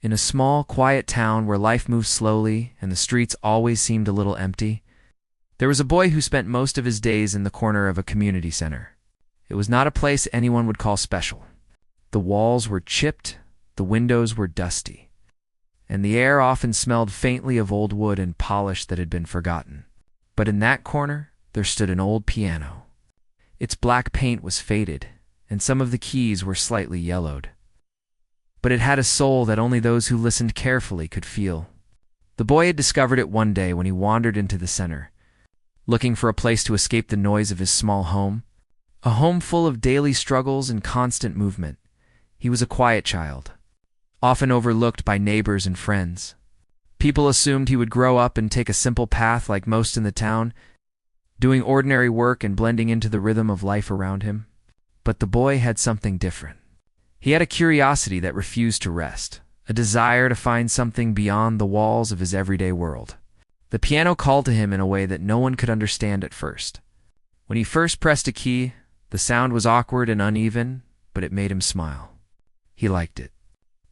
In a small, quiet town where life moved slowly and the streets always seemed a little empty, there was a boy who spent most of his days in the corner of a community center. It was not a place anyone would call special. The walls were chipped, the windows were dusty, and the air often smelled faintly of old wood and polish that had been forgotten. But in that corner, there stood an old piano. Its black paint was faded, and some of the keys were slightly yellowed. But it had a soul that only those who listened carefully could feel. The boy had discovered it one day when he wandered into the center, looking for a place to escape the noise of his small home, a home full of daily struggles and constant movement. He was a quiet child, often overlooked by neighbors and friends. People assumed he would grow up and take a simple path like most in the town, doing ordinary work and blending into the rhythm of life around him. But the boy had something different. He had a curiosity that refused to rest, a desire to find something beyond the walls of his everyday world. The piano called to him in a way that no one could understand at first. When he first pressed a key, the sound was awkward and uneven, but it made him smile. He liked it.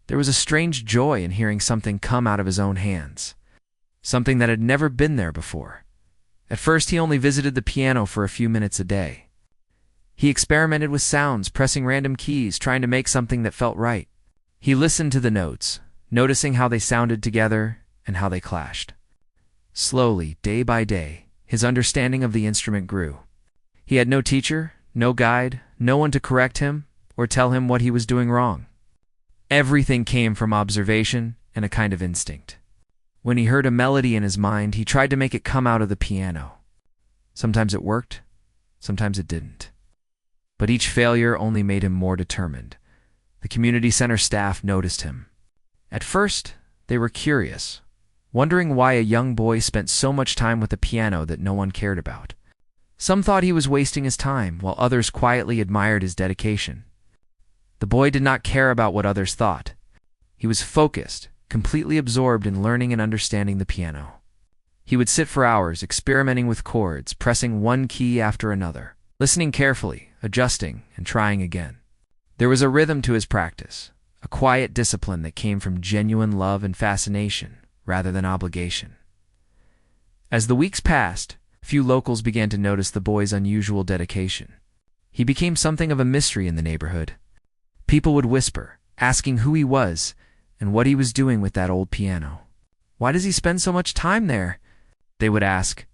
There was a strange joy in hearing something come out of his own hands, something that had never been there before. At first, he only visited the piano for a few minutes a day. He experimented with sounds, pressing random keys, trying to make something that felt right. He listened to the notes, noticing how they sounded together and how they clashed. Slowly, day by day, his understanding of the instrument grew. He had no teacher, no guide, no one to correct him or tell him what he was doing wrong. Everything came from observation and a kind of instinct. When he heard a melody in his mind, he tried to make it come out of the piano. Sometimes it worked, sometimes it didn't. But each failure only made him more determined. The community center staff noticed him. At first, they were curious, wondering why a young boy spent so much time with a piano that no one cared about. Some thought he was wasting his time, while others quietly admired his dedication. The boy did not care about what others thought. He was focused, completely absorbed in learning and understanding the piano. He would sit for hours, experimenting with chords, pressing one key after another, listening carefully, adjusting, and trying again. There was a rhythm to his practice, a quiet discipline that came from genuine love and fascination, rather than obligation. As the weeks passed, few locals began to notice the boy's unusual dedication. He became something of a mystery in the neighborhood. People would whisper, asking who he was and what he was doing with that old piano. "Why does he spend so much time there?" they would ask.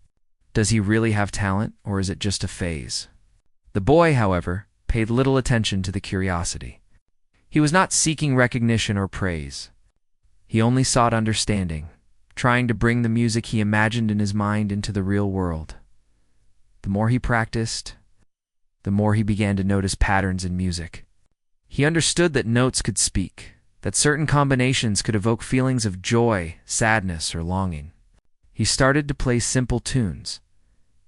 "Does he really have talent, or is it just a phase?" The boy, however, paid little attention to the curiosity. He was not seeking recognition or praise. He only sought understanding, trying to bring the music he imagined in his mind into the real world. The more he practiced, the more he began to notice patterns in music. He understood that notes could speak, that certain combinations could evoke feelings of joy, sadness, or longing. He started to play simple tunes,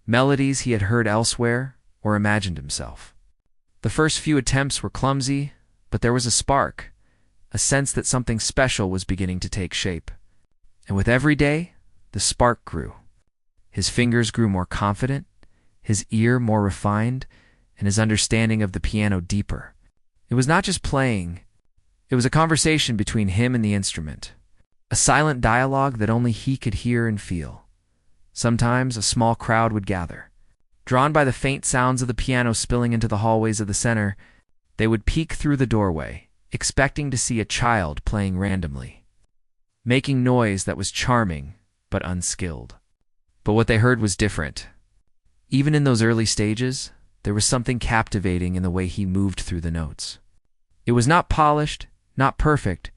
melodies he had heard elsewhere or imagined himself. The first few attempts were clumsy, but there was a spark, a sense that something special was beginning to take shape. And with every day, the spark grew. His fingers grew more confident, his ear more refined, and his understanding of the piano deeper. It was not just playing, it was a conversation between him and the instrument, a silent dialogue that only he could hear and feel. Sometimes a small crowd would gather. Drawn by the faint sounds of the piano spilling into the hallways of the center, they would peek through the doorway, expecting to see a child playing randomly, making noise that was charming but unskilled. But what they heard was different. Even in those early stages, there was something captivating in the way he moved through the notes. It was not polished, not perfect,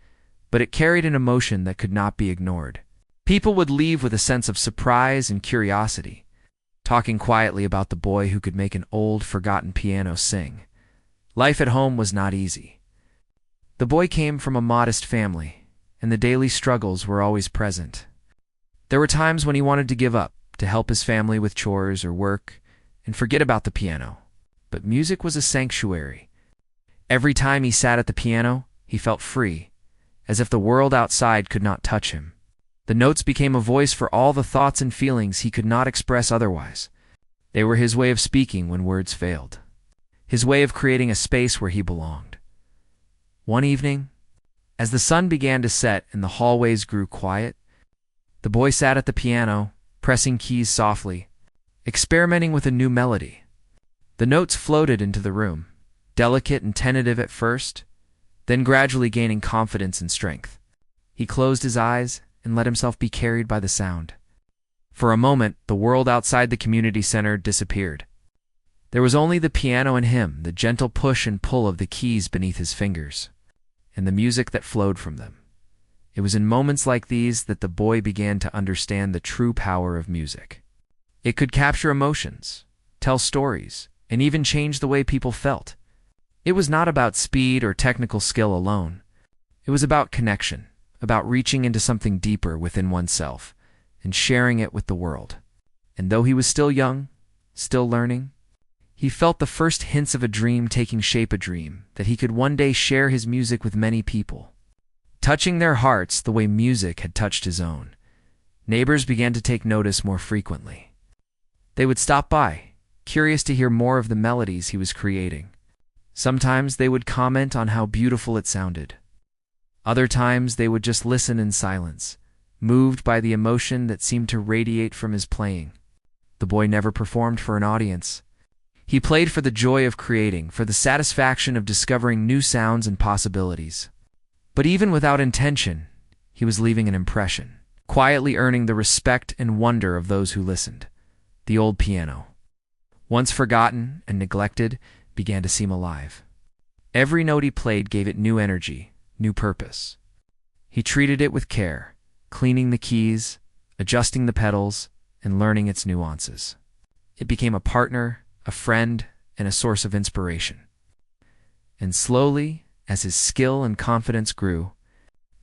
but it carried an emotion that could not be ignored. People would leave with a sense of surprise and curiosity, talking quietly about the boy who could make an old, forgotten piano sing. Life at home was not easy. The boy came from a modest family, and the daily struggles were always present. There were times when he wanted to give up, to help his family with chores or work, and forget about the piano. But music was a sanctuary. Every time he sat at the piano, he felt free, as if the world outside could not touch him. The notes became a voice for all the thoughts and feelings he could not express otherwise. They were his way of speaking when words failed, his way of creating a space where he belonged. One evening, As the sun began to set and the hallways grew quiet, the boy sat at the piano, pressing keys softly, experimenting with a new melody. The notes floated into the room, delicate and tentative at first, then gradually gaining confidence and strength. He closed his eyes and let himself be carried by the sound. For a moment, the world outside the community center disappeared. There was only the piano and him, the gentle push and pull of the keys beneath his fingers, and the music that flowed from them. It was in moments like these that the boy began to understand the true power of music. It could capture emotions, tell stories, and even change the way people felt. It was not about speed or technical skill alone. It was about connection, about reaching into something deeper within oneself and sharing it with the world. And though he was still young, still learning, he felt the first hints of a dream taking shape, a dream that he could one day share his music with many people, touching their hearts the way music had touched his own. Neighbors began to take notice more frequently. They would stop by, curious to hear more of the melodies he was creating. Sometimes they would comment on how beautiful it sounded. Other times they would just listen in silence, moved by the emotion that seemed to radiate from his playing. The boy never performed for an audience. He played for the joy of creating, for the satisfaction of discovering new sounds and possibilities. But even without intention, he was leaving an impression, quietly earning the respect and wonder of those who listened. The old piano, once forgotten and neglected, began to seem alive. Every note he played gave it new energy, new purpose. He treated it with care, cleaning the keys, adjusting the pedals, and learning its nuances. It became a partner, a friend, and a source of inspiration. And slowly, as his skill and confidence grew,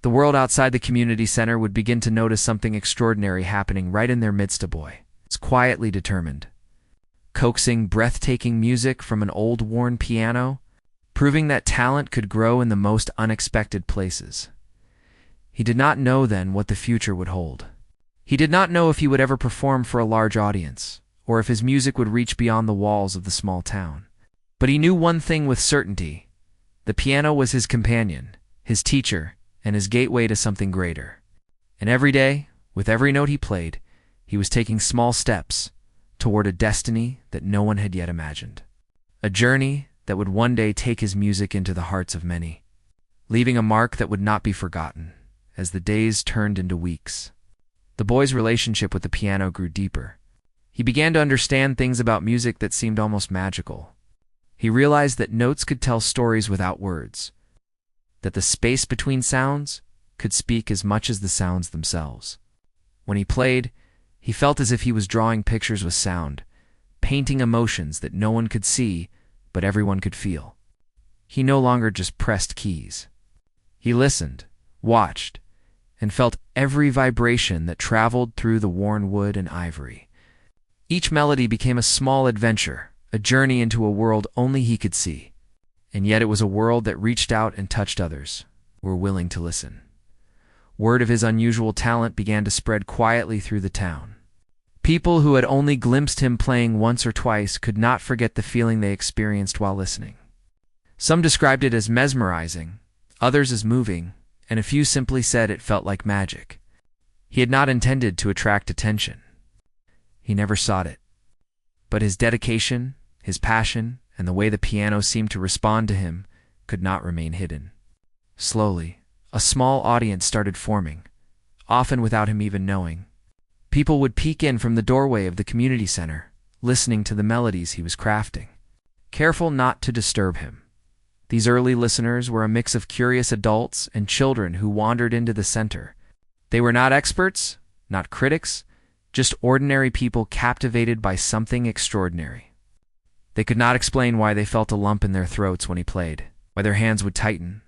the world outside the community center would begin to notice something extraordinary happening right in their midst. A boy was quietly determined, coaxing breathtaking music from an old worn piano, proving that talent could grow in the most unexpected places. He did not know then what the future would hold. He did not know if he would ever perform for a large audience, or if his music would reach beyond the walls of the small town. But he knew one thing with certainty: the piano was his companion, his teacher, and his gateway to something greater. And every day, with every note he played, he was taking small steps toward a destiny that no one had yet imagined. A journey that would one day take his music into the hearts of many, leaving a mark that would not be forgotten as the days turned into weeks. The boy's relationship with the piano grew deeper. He began to understand things about music that seemed almost magical. He realized that notes could tell stories without words, that the space between sounds could speak as much as the sounds themselves. When he played, he felt as if he was drawing pictures with sound, painting emotions that no one could see, but everyone could feel. He no longer just pressed keys. He listened, watched, and felt every vibration that traveled through the worn wood and ivory. Each melody became a small adventure, a journey into a world only he could see. And yet it was a world that reached out and touched others, who were willing to listen. Word of his unusual talent began to spread quietly through the town. People who had only glimpsed him playing once or twice could not forget the feeling they experienced while listening. Some described it as mesmerizing, others as moving, and a few simply said it felt like magic. He had not intended to attract attention. He never sought it. But his dedication, his passion, and the way the piano seemed to respond to him could not remain hidden. Slowly, a small audience started forming, often without him even knowing. People would peek in from the doorway of the community center, listening to the melodies he was crafting, careful not to disturb him. These early listeners were a mix of curious adults and children who wandered into the center. They were not experts, not critics, just ordinary people captivated by something extraordinary. They could not explain why they felt a lump in their throats when he played, why their hands would tighten,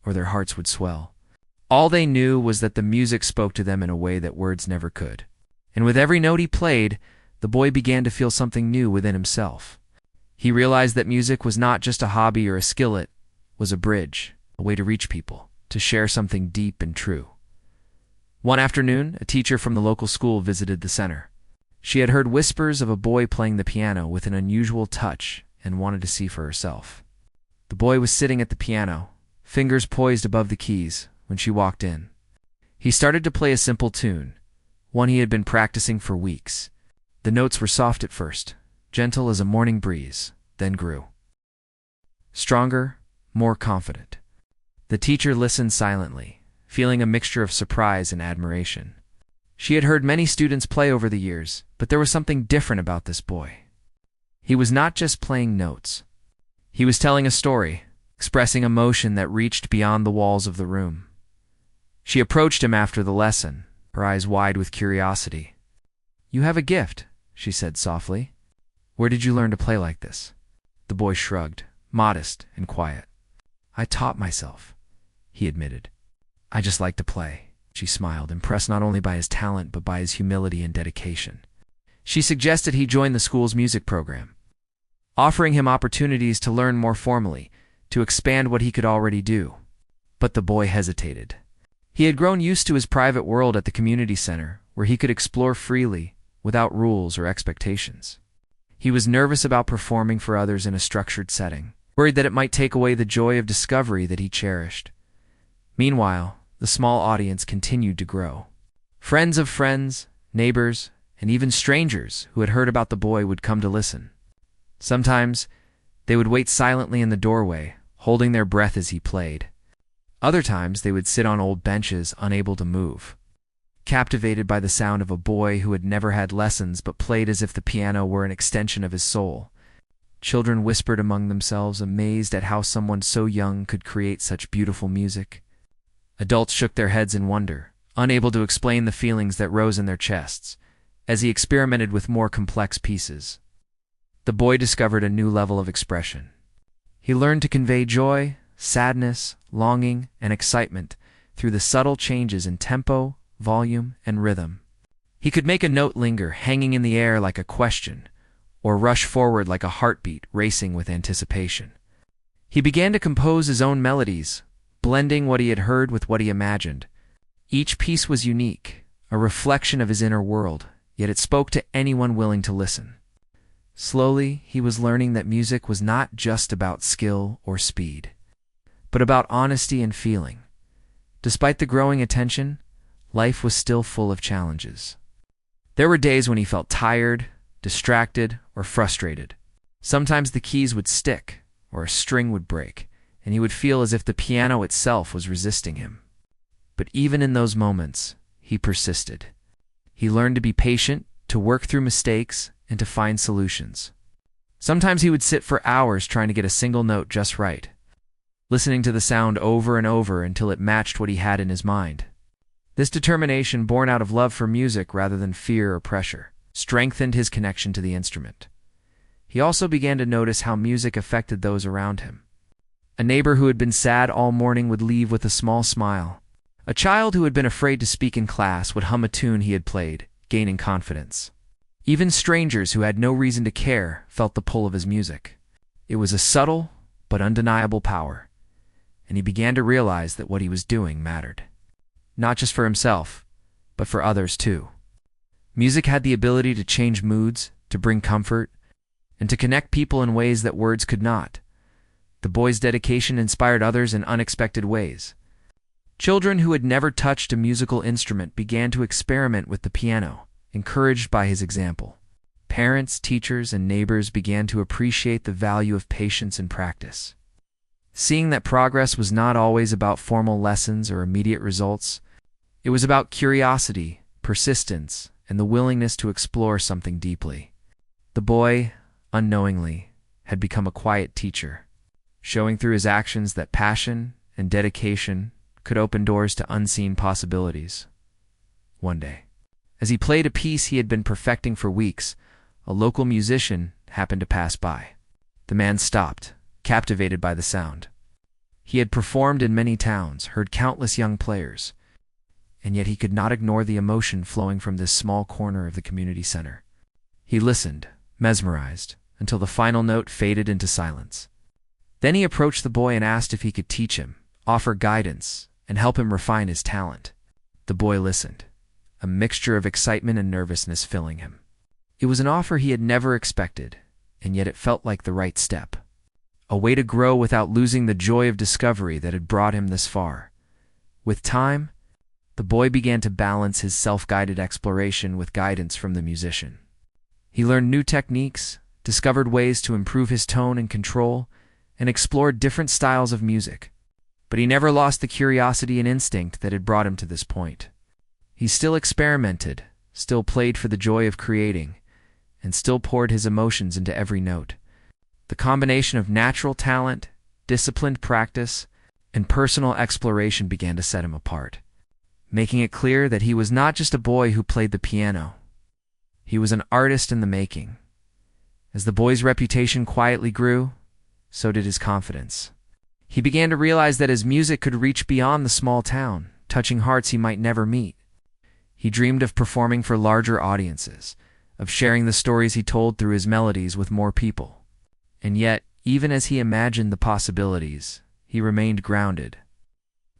or their hearts would swell. All they knew was that the music spoke to them in a way that words never could. And with every note he played, the boy began to feel something new within himself. He realized that music was not just a hobby or a skill, it was a bridge, a way to reach people, to share something deep and true. One afternoon, a teacher from the local school visited the center. She had heard whispers of a boy playing the piano with an unusual touch and wanted to see for herself. The boy was sitting at the piano, fingers poised above the keys, when she walked in. He started to play a simple tune, one he had been practicing for weeks. The notes were soft at first, gentle as a morning breeze, then grew stronger, more confident. The teacher listened silently, feeling a mixture of surprise and admiration. She had heard many students play over the years, but there was something different about this boy. He was not just playing notes. He was telling a story, expressing emotion that reached beyond the walls of the room. She approached him after the lesson, her eyes wide with curiosity. "You have a gift," she said softly. "Where did you learn to play like this?" The boy shrugged, modest and quiet. "I taught myself," he admitted. "I just like to play." She smiled, impressed not only by his talent but by his humility and dedication. She suggested he join the school's music program, offering him opportunities to learn more formally, to expand what he could already do. But the boy hesitated. He had grown used to his private world at the community center, where he could explore freely, without rules or expectations. He was nervous about performing for others in a structured setting, worried that it might take away the joy of discovery that he cherished. Meanwhile, the small audience continued to grow. Friends of friends, neighbors, and even strangers who had heard about the boy would come to listen. Sometimes, they would wait silently in the doorway, holding their breath as he played. Other times, they would sit on old benches, unable to move, captivated by the sound of a boy who had never had lessons but played as if the piano were an extension of his soul. Children whispered among themselves, amazed at how someone so young could create such beautiful music. Adults shook their heads in wonder, unable to explain the feelings that rose in their chests, as he experimented with more complex pieces. The boy discovered a new level of expression. He learned to convey joy, sadness, longing, and excitement through the subtle changes in tempo, volume, and rhythm. He could make a note linger, hanging in the air like a question, or rush forward like a heartbeat racing with anticipation. He began to compose his own melodies, blending what he had heard with what he imagined. Each piece was unique, a reflection of his inner world, yet it spoke to anyone willing to listen. Slowly, he was learning that music was not just about skill or speed, but about honesty and feeling. Despite the growing attention, life was still full of challenges. There were days when he felt tired, distracted, or frustrated. Sometimes the keys would stick, or a string would break, and he would feel as if the piano itself was resisting him. But even in those moments, he persisted. He learned to be patient, to work through mistakes, and to find solutions. Sometimes he would sit for hours trying to get a single note just right, listening to the sound over and over until it matched what he had in his mind. This determination, born out of love for music rather than fear or pressure, strengthened his connection to the instrument. He also began to notice how music affected those around him. A neighbor who had been sad all morning would leave with a small smile. A child who had been afraid to speak in class would hum a tune he had played, gaining confidence. Even strangers who had no reason to care felt the pull of his music. It was a subtle but undeniable power, and he began to realize that what he was doing mattered. Not just for himself, but for others too. Music had the ability to change moods, to bring comfort, and to connect people in ways that words could not. The boy's dedication inspired others in unexpected ways. Children who had never touched a musical instrument began to experiment with the piano, encouraged by his example. Parents, teachers, and neighbors began to appreciate the value of patience and practice. Seeing that progress was not always about formal lessons or immediate results, it was about curiosity, persistence, and the willingness to explore something deeply. The boy, unknowingly, had become a quiet teacher, showing through his actions that passion and dedication could open doors to unseen possibilities. One day, as he played a piece he had been perfecting for weeks, a local musician happened to pass by. The man stopped, captivated by the sound. He had performed in many towns, heard countless young players, and yet he could not ignore the emotion flowing from this small corner of the community center. He listened, mesmerized, until the final note faded into silence. Then he approached the boy and asked if he could teach him, offer guidance, and help him refine his talent. The boy listened, a mixture of excitement and nervousness filling him. It was an offer he had never expected, and yet it felt like the right step. A way to grow without losing the joy of discovery that had brought him this far. With time, the boy began to balance his self-guided exploration with guidance from the musician. He learned new techniques, discovered ways to improve his tone and control, and explored different styles of music. But he never lost the curiosity and instinct that had brought him to this point. He still experimented, still played for the joy of creating, and still poured his emotions into every note. The combination of natural talent, disciplined practice, and personal exploration began to set him apart, making it clear that he was not just a boy who played the piano. He was an artist in the making. As the boy's reputation quietly grew, so did his confidence. He began to realize that his music could reach beyond the small town, touching hearts he might never meet. He dreamed of performing for larger audiences, of sharing the stories he told through his melodies with more people. And yet, even as he imagined the possibilities, he remained grounded.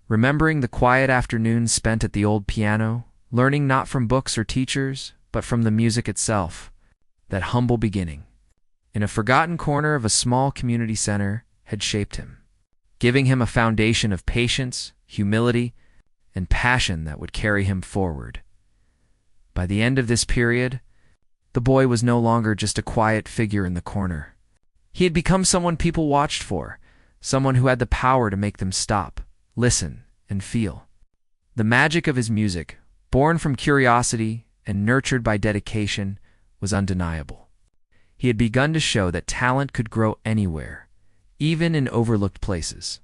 Remembering the quiet afternoons spent at the old piano, learning not from books or teachers, but from the music itself, that humble beginning, in a forgotten corner of a small community center, had shaped him, giving him a foundation of patience, humility, and passion that would carry him forward. By the end of this period, the boy was no longer just a quiet figure in the corner. He had become someone people watched for, someone who had the power to make them stop, listen, and feel. The magic of his music, born from curiosity and nurtured by dedication, was undeniable. He had begun to show that talent could grow anywhere, even in overlooked places.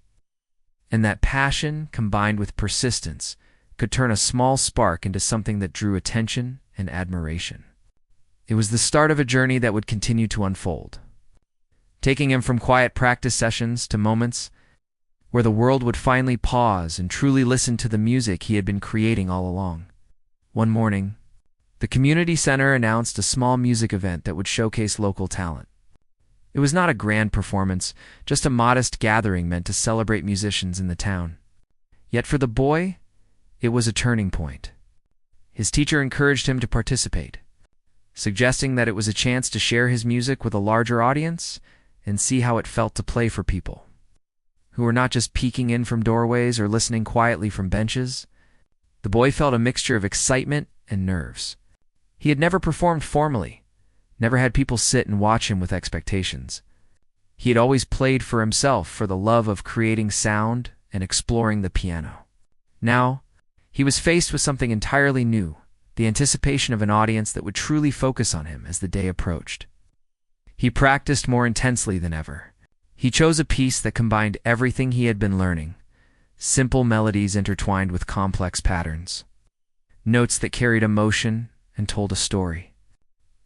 And that passion, combined with persistence, could turn a small spark into something that drew attention and admiration. It was the start of a journey that would continue to unfold, taking him from quiet practice sessions to moments where the world would finally pause and truly listen to the music he had been creating all along. One morning, the community center announced a small music event that would showcase local talent. It was not a grand performance, just a modest gathering meant to celebrate musicians in the town. Yet for the boy, it was a turning point. His teacher encouraged him to participate, suggesting that it was a chance to share his music with a larger audience and see how it felt to play for people who were not just peeking in from doorways or listening quietly from benches. The boy felt a mixture of excitement and nerves. He had never performed formally, never had people sit and watch him with expectations. He had always played for himself, for the love of creating sound and exploring the piano. Now, he was faced with something entirely new, the anticipation of an audience that would truly focus on him as the day approached. He practiced more intensely than ever. He chose a piece that combined everything he had been learning, simple melodies intertwined with complex patterns, notes that carried emotion and told a story.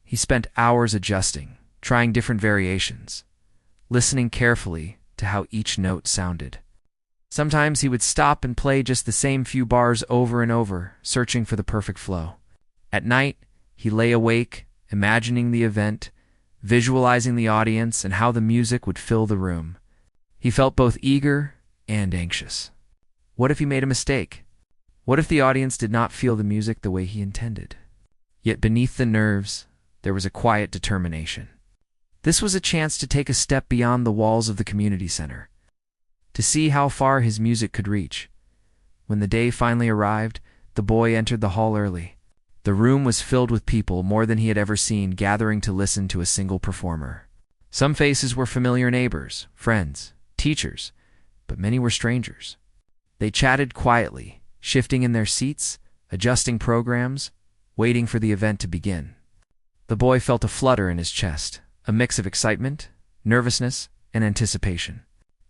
He spent hours adjusting, trying different variations, listening carefully to how each note sounded. Sometimes he would stop and play just the same few bars over and over, searching for the perfect flow. At night, he lay awake, imagining the event, visualizing the audience and how the music would fill the room. He felt both eager and anxious. What if he made a mistake? What if the audience did not feel the music the way he intended? Yet beneath the nerves, there was a quiet determination. This was a chance to take a step beyond the walls of the community center, to see how far his music could reach. When the day finally arrived, the boy entered the hall early. The room was filled with people, more than he had ever seen, gathering to listen to a single performer. Some faces were familiar neighbors, friends, teachers, but many were strangers. They chatted quietly, shifting in their seats, adjusting programs, waiting for the event to begin. The boy felt a flutter in his chest, a mix of excitement, nervousness, and anticipation.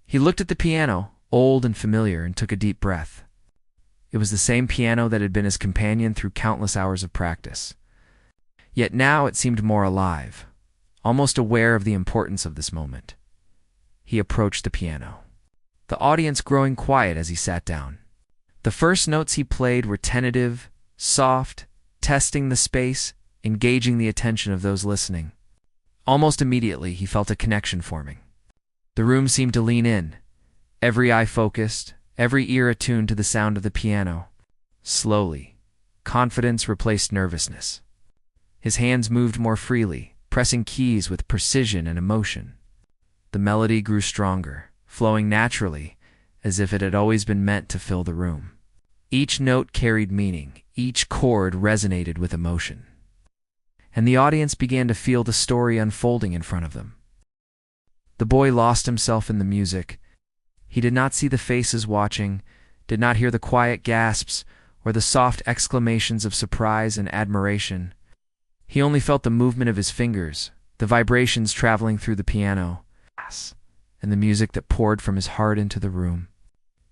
He looked at the piano, old and familiar, and took a deep breath. It was the same piano that had been his companion through countless hours of practice. Yet now it seemed more alive, almost aware of the importance of this moment. He approached the piano, the audience growing quiet as he sat down. The first notes he played were tentative, soft, testing the space, engaging the attention of those listening. Almost immediately, he felt a connection forming. The room seemed to lean in, every eye focused, every ear attuned to the sound of the piano. Slowly, confidence replaced nervousness. His hands moved more freely, pressing keys with precision and emotion. The melody grew stronger, flowing naturally, as if it had always been meant to fill the room. Each note carried meaning, each chord resonated with emotion. And the audience began to feel the story unfolding in front of them. The boy lost himself in the music. He did not see the faces watching, did not hear the quiet gasps or the soft exclamations of surprise and admiration. He only felt the movement of his fingers, the vibrations traveling through the piano, and the music that poured from his heart into the room.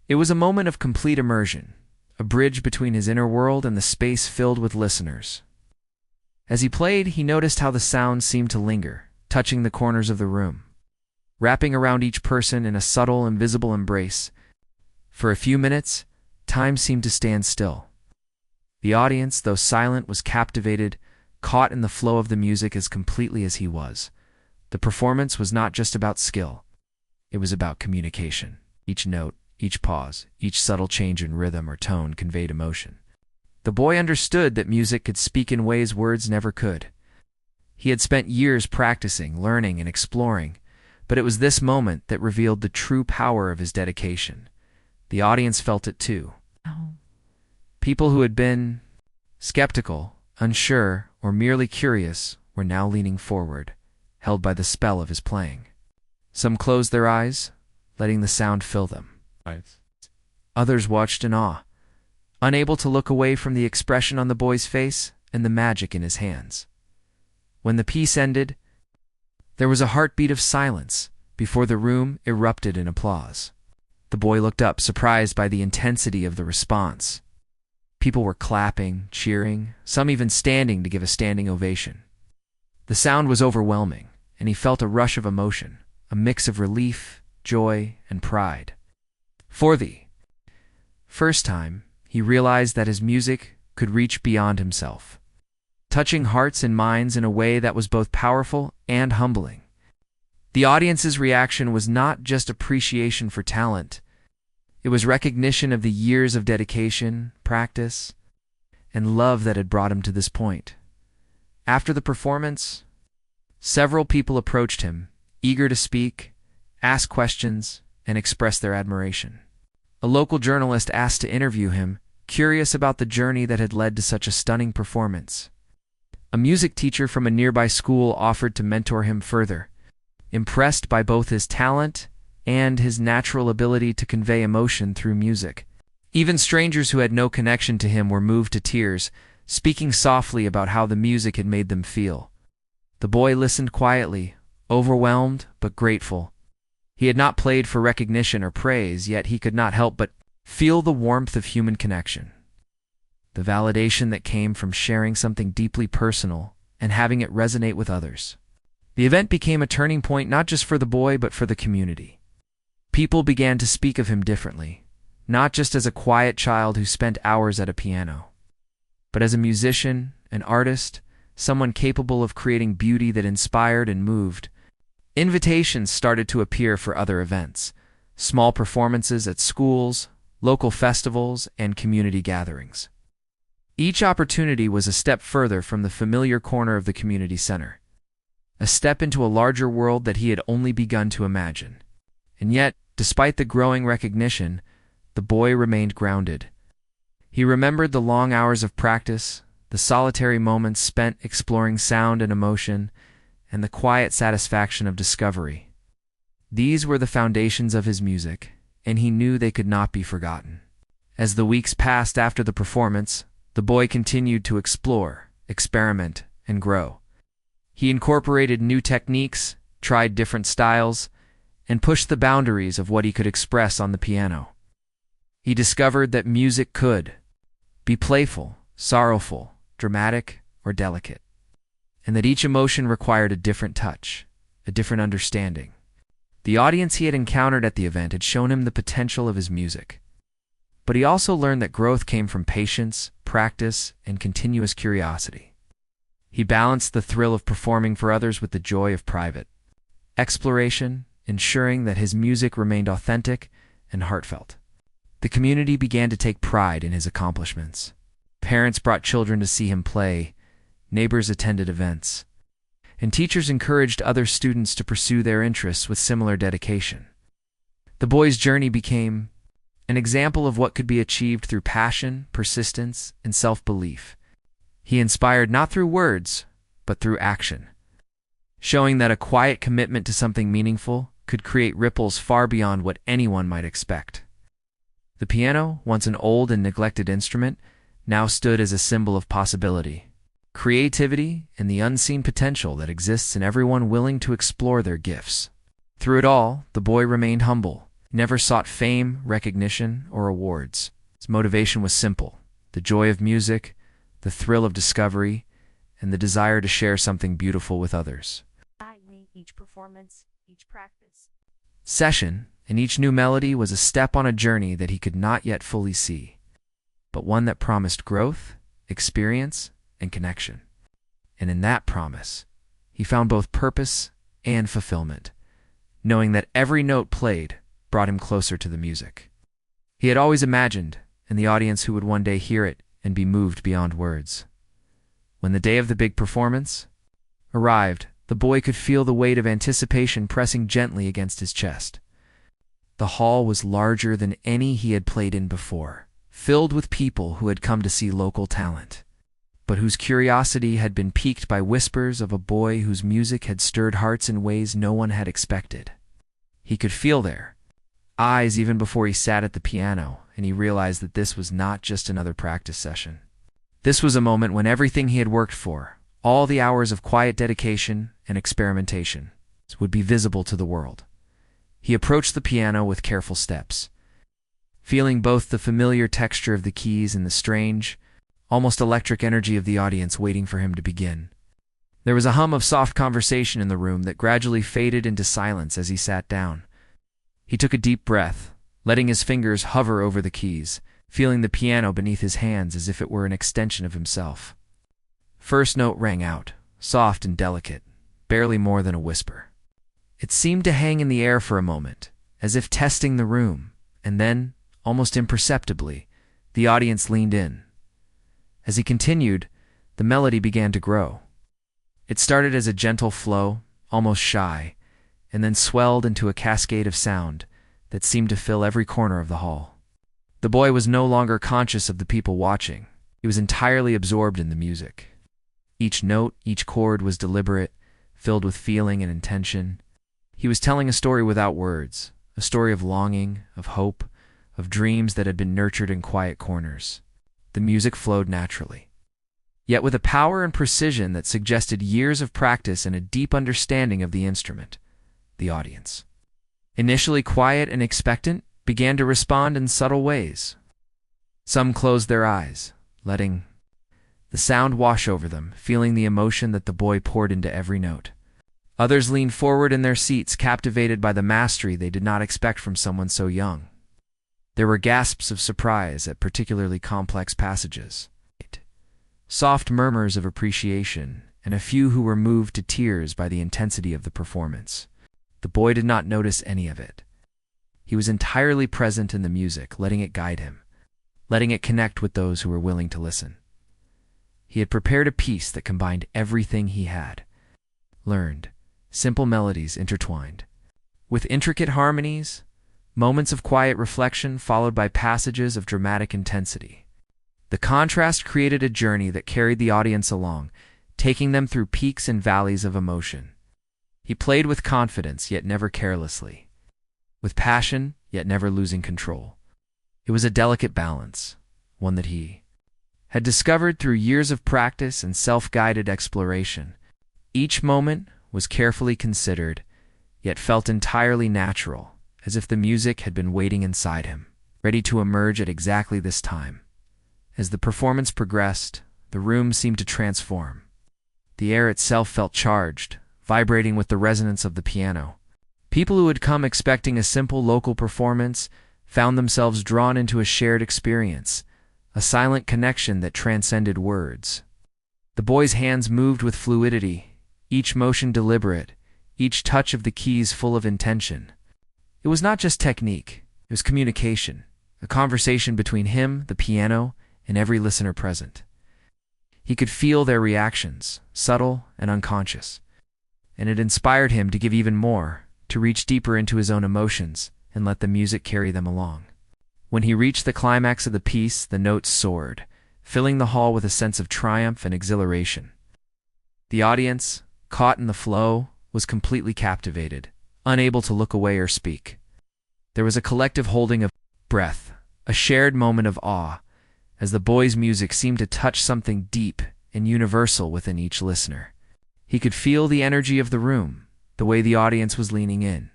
It was a moment of complete immersion, a bridge between his inner world and the space filled with listeners. As he played, he noticed how the sound seemed to linger, touching the corners of the room, wrapping around each person in a subtle, invisible embrace. For a few minutes, time seemed to stand still. The audience, though silent, was captivated, caught in the flow of the music as completely as he was. The performance was not just about skill. It was about communication. Each note, each pause, each subtle change in rhythm or tone conveyed emotion. The boy understood that music could speak in ways words never could. He had spent years practicing, learning, and exploring, but it was this moment that revealed the true power of his dedication. The audience felt it too. People who had been skeptical, unsure, or merely curious were now leaning forward, held by the spell of his playing. Some closed their eyes, letting the sound fill them. Others watched in awe, unable to look away from the expression on the boy's face and the magic in his hands. When the piece ended, there was a heartbeat of silence before the room erupted in applause. The boy looked up, surprised by the intensity of the response. People were clapping, cheering, some even standing to give a standing ovation. The sound was overwhelming, and he felt a rush of emotion, a mix of relief, joy, and pride. For the first time, he realized that his music could reach beyond himself, touching hearts and minds in a way that was both powerful and humbling. The audience's reaction was not just appreciation for talent. It was recognition of the years of dedication, practice, and love that had brought him to this point. After the performance, several people approached him, eager to speak, ask questions, and express their admiration. A local journalist asked to interview him, curious about the journey that had led to such a stunning performance. A music teacher from a nearby school offered to mentor him further, impressed by both his talent and his natural ability to convey emotion through music. Even strangers who had no connection to him were moved to tears, speaking softly about how the music had made them feel. The boy listened quietly, overwhelmed but grateful. He had not played for recognition or praise, yet he could not help but feel the warmth of human connection, the validation that came from sharing something deeply personal and having it resonate with others. The event became a turning point not just for the boy but for the community. People began to speak of him differently, not just as a quiet child who spent hours at a piano, but as a musician, an artist, someone capable of creating beauty that inspired and moved. Invitations started to appear for other events, small performances at schools, local festivals, and community gatherings. Each opportunity was a step further from the familiar corner of the community center, a step into a larger world that he had only begun to imagine. And yet, despite the growing recognition, the boy remained grounded. He remembered the long hours of practice, the solitary moments spent exploring sound and emotion, and the quiet satisfaction of discovery. These were the foundations of his music, and he knew they could not be forgotten. As the weeks passed after the performance, the boy continued to explore, experiment, and grow. He incorporated new techniques, tried different styles, and pushed the boundaries of what he could express on the piano. He discovered that music could be playful, sorrowful, dramatic, or delicate, and that each emotion required a different touch, a different understanding. The audience he had encountered at the event had shown him the potential of his music, but he also learned that growth came from patience, practice, and continuous curiosity. He balanced the thrill of performing for others with the joy of private exploration, ensuring that his music remained authentic and heartfelt. The community began to take pride in his accomplishments. Parents brought children to see him play, neighbors attended events, and teachers encouraged other students to pursue their interests with similar dedication. The boy's journey became an example of what could be achieved through passion, persistence, and self-belief. He inspired not through words, but through action, showing that a quiet commitment to something meaningful could create ripples far beyond what anyone might expect. The piano, once an old and neglected instrument, now stood as a symbol of possibility, creativity, and the unseen potential that exists in everyone willing to explore their gifts. Through it all, the boy remained humble, never sought fame, recognition, or awards. His motivation was simple: the joy of music, the thrill of discovery, and the desire to share something beautiful with others. Each performance, each practice, Session, and each new melody was a step on a journey that he could not yet fully see, but one that promised growth, experience, and connection. And in that promise, he found both purpose and fulfillment, knowing that every note played brought him closer to the music he had always imagined, and the audience who would one day hear it and be moved beyond words. When the day of the big performance arrived, the boy could feel the weight of anticipation pressing gently against his chest. The hall was larger than any he had played in before, filled with people who had come to see local talent, but whose curiosity had been piqued by whispers of a boy whose music had stirred hearts in ways no one had expected. He could feel their eyes even before he sat at the piano, and he realized that this was not just another practice session. This was a moment when everything he had worked for, all the hours of quiet dedication and experimentation, would be visible to the world. He approached the piano with careful steps, feeling both the familiar texture of the keys and the strange, almost electric energy of the audience waiting for him to begin. There was a hum of soft conversation in the room that gradually faded into silence as he sat down. He took a deep breath, letting his fingers hover over the keys, feeling the piano beneath his hands as if it were an extension of himself. First note rang out, soft and delicate, barely more than a whisper. It seemed to hang in the air for a moment, as if testing the room, and then, almost imperceptibly, the audience leaned in. As he continued, the melody began to grow. It started as a gentle flow, almost shy, and then swelled into a cascade of sound that seemed to fill every corner of the hall. The boy was no longer conscious of the people watching. He was entirely absorbed in the music. Each note, each chord was deliberate, filled with feeling and intention. He was telling a story without words, a story of longing, of hope, of dreams that had been nurtured in quiet corners. The music flowed naturally, yet with a power and precision that suggested years of practice and a deep understanding of the instrument. The audience, initially quiet and expectant, began to respond in subtle ways. Some closed their eyes, letting the sound wash over them, feeling the emotion that the boy poured into every note. Others leaned forward in their seats, captivated by the mastery they did not expect from someone so young. There were gasps of surprise at particularly complex passages, soft murmurs of appreciation, and a few who were moved to tears by the intensity of the performance. The boy did not notice any of it. He was entirely present in the music, letting it guide him, letting it connect with those who were willing to listen. He had prepared a piece that combined everything he had learned, simple melodies intertwined, with intricate harmonies, moments of quiet reflection followed by passages of dramatic intensity. The contrast created a journey that carried the audience along, taking them through peaks and valleys of emotion. He played with confidence, yet never carelessly, with passion, yet never losing control. It was a delicate balance, one that he had discovered through years of practice and self-guided exploration. Each moment was carefully considered, yet felt entirely natural, as if the music had been waiting inside him, ready to emerge at exactly this time. As the performance progressed, the room seemed to transform. The air itself felt charged, vibrating with the resonance of the piano. People who had come expecting a simple local performance found themselves drawn into a shared experience, a silent connection that transcended words. The boy's hands moved with fluidity, each motion deliberate, each touch of the keys full of intention. It was not just technique, it was communication, a conversation between him, the piano, and every listener present. He could feel their reactions, subtle and unconscious, and it inspired him to give even more, to reach deeper into his own emotions and let the music carry them along. When he reached the climax of the piece, the notes soared, filling the hall with a sense of triumph and exhilaration. The audience, caught in the flow, was completely captivated, unable to look away or speak. There was a collective holding of breath, a shared moment of awe, as the boy's music seemed to touch something deep and universal within each listener. He could feel the energy of the room, the way the audience was leaning in,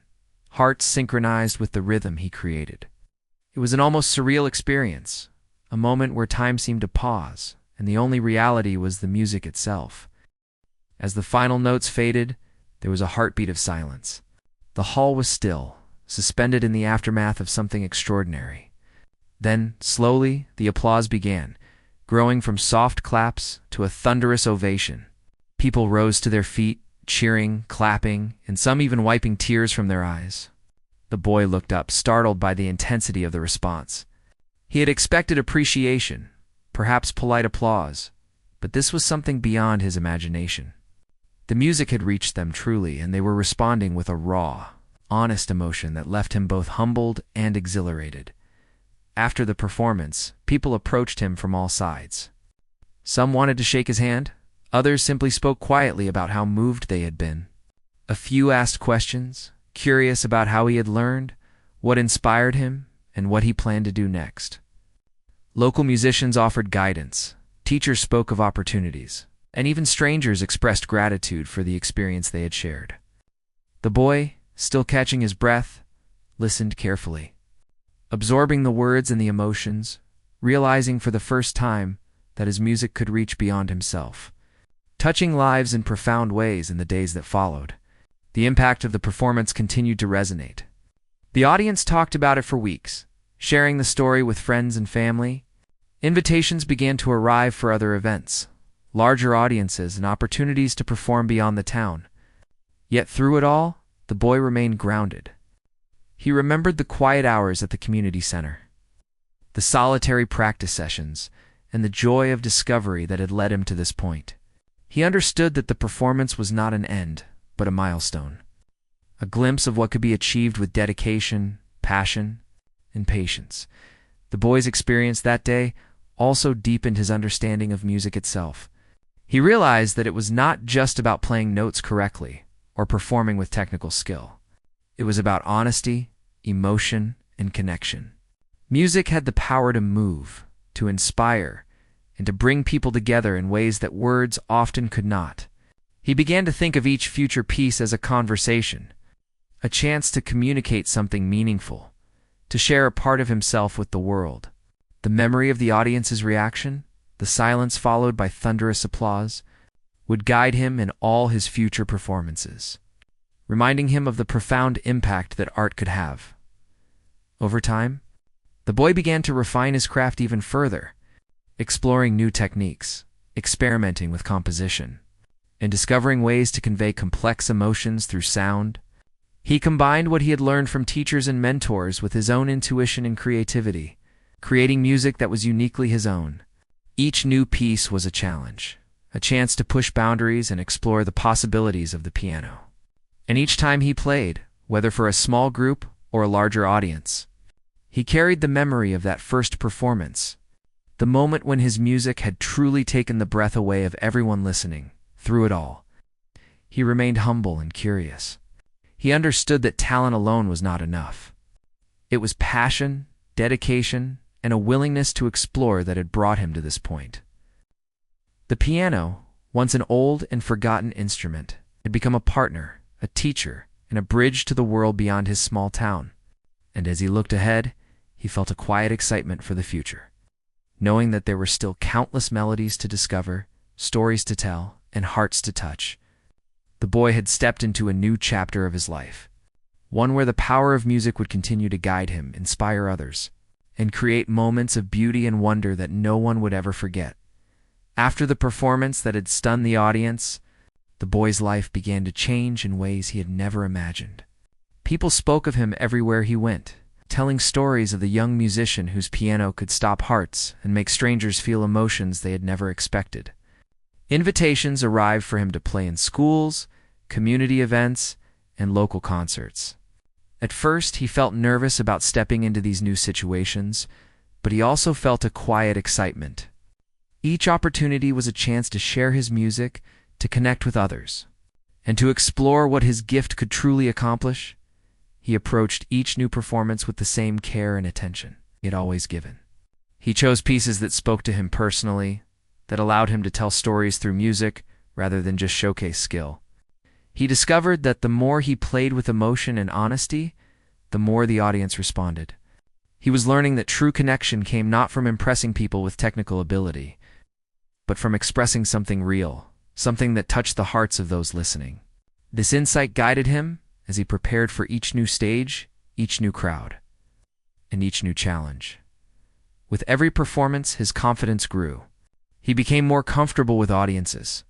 hearts synchronized with the rhythm he created. It was an almost surreal experience, a moment where time seemed to pause, and the only reality was the music itself. As the final notes faded, there was a heartbeat of silence. The hall was still, suspended in the aftermath of something extraordinary. Then, slowly, the applause began, growing from soft claps to a thunderous ovation. People rose to their feet, cheering, clapping, and some even wiping tears from their eyes. The boy looked up, startled by the intensity of the response. He had expected appreciation, perhaps polite applause, but this was something beyond his imagination. The music had reached them truly, and they were responding with a raw, honest emotion that left him both humbled and exhilarated. After the performance, people approached him from all sides. Some wanted to shake his hand, others simply spoke quietly about how moved they had been. A few asked questions, curious about how he had learned, what inspired him, and what he planned to do next. Local musicians offered guidance, teachers spoke of opportunities, and even strangers expressed gratitude for the experience they had shared. The boy, still catching his breath, listened carefully, absorbing the words and the emotions, realizing for the first time that his music could reach beyond himself, touching lives in profound ways in the days that followed. The impact of the performance continued to resonate. The audience talked about it for weeks, sharing the story with friends and family. Invitations began to arrive for other events, larger audiences, and opportunities to perform beyond the town. Yet through it all, the boy remained grounded. He remembered the quiet hours at the community center, the solitary practice sessions, and the joy of discovery that had led him to this point. He understood that the performance was not an end, but a milestone, a glimpse of what could be achieved with dedication, passion, and patience. The boy's experience that day also deepened his understanding of music itself. He realized that it was not just about playing notes correctly or performing with technical skill. It was about honesty, emotion, and connection. Music had the power to move, to inspire, and to bring people together in ways that words often could not. He began to think of each future piece as a conversation, a chance to communicate something meaningful, to share a part of himself with the world. The memory of the audience's reaction, the silence followed by thunderous applause, would guide him in all his future performances, reminding him of the profound impact that art could have. Over time, the boy began to refine his craft even further, exploring new techniques, experimenting with composition, and discovering ways to convey complex emotions through sound. He combined what he had learned from teachers and mentors with his own intuition and creativity, creating music that was uniquely his own. Each new piece was a challenge, a chance to push boundaries and explore the possibilities of the piano. And each time he played, whether for a small group or a larger audience, he carried the memory of that first performance, the moment when his music had truly taken the breath away of everyone listening. Through it all, he remained humble and curious. He understood that talent alone was not enough. It was passion, dedication, and a willingness to explore that had brought him to this point. The piano, once an old and forgotten instrument, had become a partner, a teacher, and a bridge to the world beyond his small town. And as he looked ahead, he felt a quiet excitement for the future, knowing that there were still countless melodies to discover, stories to tell, and hearts to touch. The boy had stepped into a new chapter of his life, one where the power of music would continue to guide him, inspire others, and create moments of beauty and wonder that no one would ever forget. After the performance that had stunned the audience, the boy's life began to change in ways he had never imagined. People spoke of him everywhere he went, telling stories of the young musician whose piano could stop hearts and make strangers feel emotions they had never expected. Invitations arrived for him to play in schools, community events, and local concerts. At first, he felt nervous about stepping into these new situations, but he also felt a quiet excitement. Each opportunity was a chance to share his music, to connect with others, and to explore what his gift could truly accomplish. He approached each new performance with the same care and attention he had always given. He chose pieces that spoke to him personally, that allowed him to tell stories through music rather than just showcase skill. He discovered that the more he played with emotion and honesty, the more the audience responded. He was learning that true connection came not from impressing people with technical ability, but from expressing something real, something that touched the hearts of those listening. This insight guided him as he prepared for each new stage, each new crowd, and each new challenge. With every performance, his confidence grew. He became more comfortable with audiences,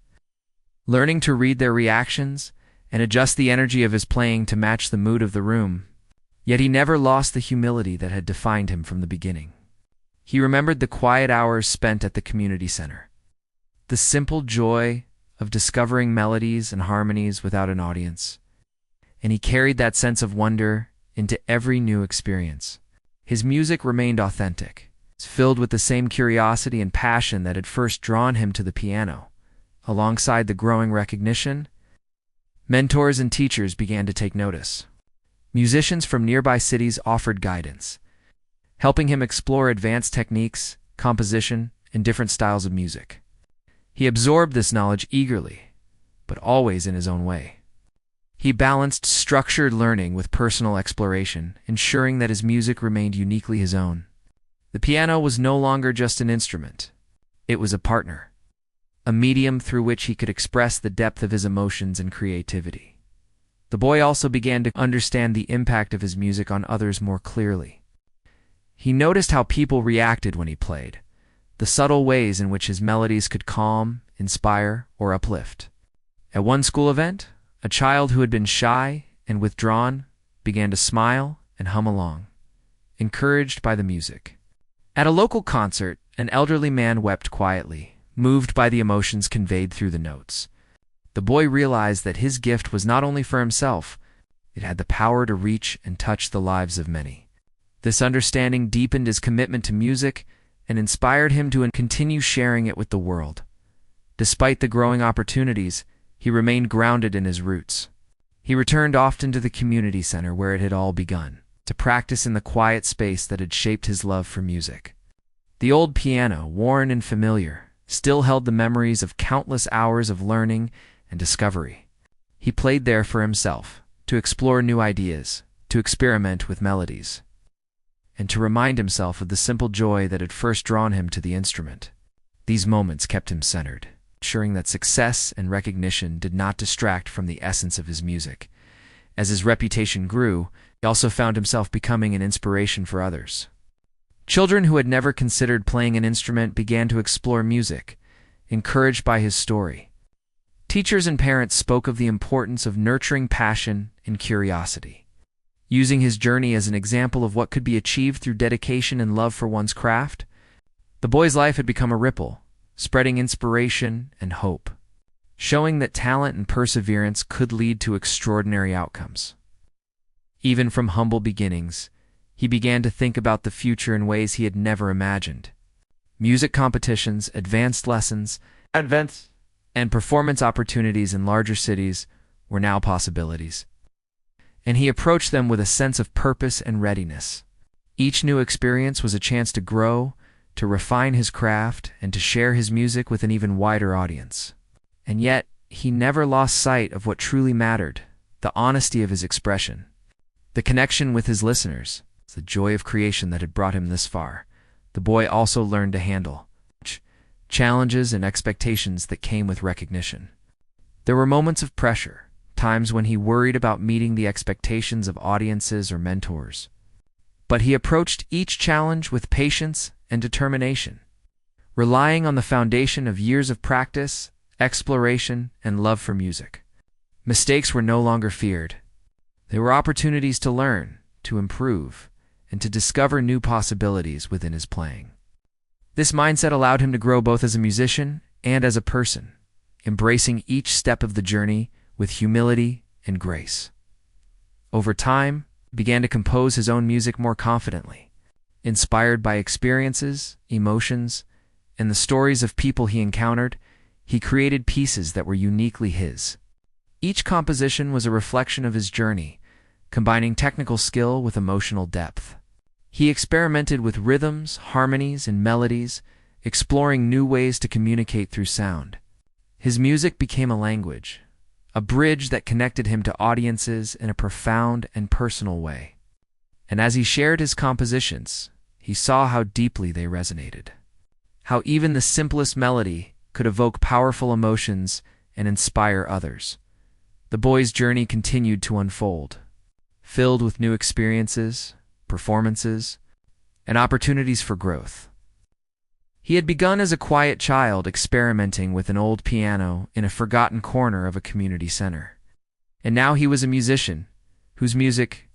learning to read their reactions and adjust the energy of his playing to match the mood of the room. Yet he never lost the humility that had defined him from the beginning. He remembered the quiet hours spent at the community center, the simple joy of discovering melodies and harmonies without an audience, and he carried that sense of wonder into every new experience. His music remained authentic, filled with the same curiosity and passion that had first drawn him to the piano. Alongside the growing recognition, mentors and teachers began to take notice. Musicians from nearby cities offered guidance, helping him explore advanced techniques, composition, and different styles of music. He absorbed this knowledge eagerly, but always in his own way. He balanced structured learning with personal exploration, ensuring that his music remained uniquely his own. The piano was no longer just an instrument. It was a partner, a medium through which he could express the depth of his emotions and creativity. The boy also began to understand the impact of his music on others more clearly. He noticed how people reacted when he played, the subtle ways in which his melodies could calm, inspire, or uplift. At one school event, a child who had been shy and withdrawn began to smile and hum along, encouraged by the music. At a local concert, an elderly man wept quietly, moved by the emotions conveyed through the notes. The boy realized that his gift was not only for himself, it had the power to reach and touch the lives of many. This understanding deepened his commitment to music and inspired him to continue sharing it with the world. Despite the growing opportunities, he remained grounded in his roots. He returned often to the community center where it had all begun, to practice in the quiet space that had shaped his love for music. The old piano, worn and familiar, still held the memories of countless hours of learning and discovery. He played there for himself, to explore new ideas, to experiment with melodies, and to remind himself of the simple joy that had first drawn him to the instrument. These moments kept him centered, ensuring that success and recognition did not distract from the essence of his music. As his reputation grew, he also found himself becoming an inspiration for others. Children who had never considered playing an instrument began to explore music, encouraged by his story. Teachers and parents spoke of the importance of nurturing passion and curiosity, using his journey as an example of what could be achieved through dedication and love for one's craft. The boy's life had become a ripple, spreading inspiration and hope, showing that talent and perseverance could lead to extraordinary outcomes. Even from humble beginnings, he began to think about the future in ways he had never imagined. Music competitions, advanced lessons, and performance opportunities in larger cities were now possibilities, and he approached them with a sense of purpose and readiness. Each new experience was a chance to grow, to refine his craft, and to share his music with an even wider audience. And yet, he never lost sight of what truly mattered, the honesty of his expression, the connection with his listeners, the joy of creation that had brought him this far. The boy also learned to handle challenges and expectations that came with recognition. There were moments of pressure, times when he worried about meeting the expectations of audiences or mentors. But he approached each challenge with patience and determination, relying on the foundation of years of practice, exploration, and love for music. Mistakes were no longer feared. They were opportunities to learn, to improve, and to discover new possibilities within his playing. This mindset allowed him to grow both as a musician and as a person, embracing each step of the journey with humility and grace. Over time, began to compose his own music more confidently. Inspired by experiences, emotions, and the stories of people he encountered, he created pieces that were uniquely his. Each composition was a reflection of his journey, combining technical skill with emotional depth. He experimented with rhythms, harmonies, and melodies, exploring new ways to communicate through sound. His music became a language, a bridge that connected him to audiences in a profound and personal way. And as he shared his compositions, he saw how deeply they resonated, how even the simplest melody could evoke powerful emotions and inspire others. The boy's journey continued to unfold, filled with new experiences, performances, and opportunities for growth. He had begun as a quiet child experimenting with an old piano in a forgotten corner of a community center. And now he was a musician whose music,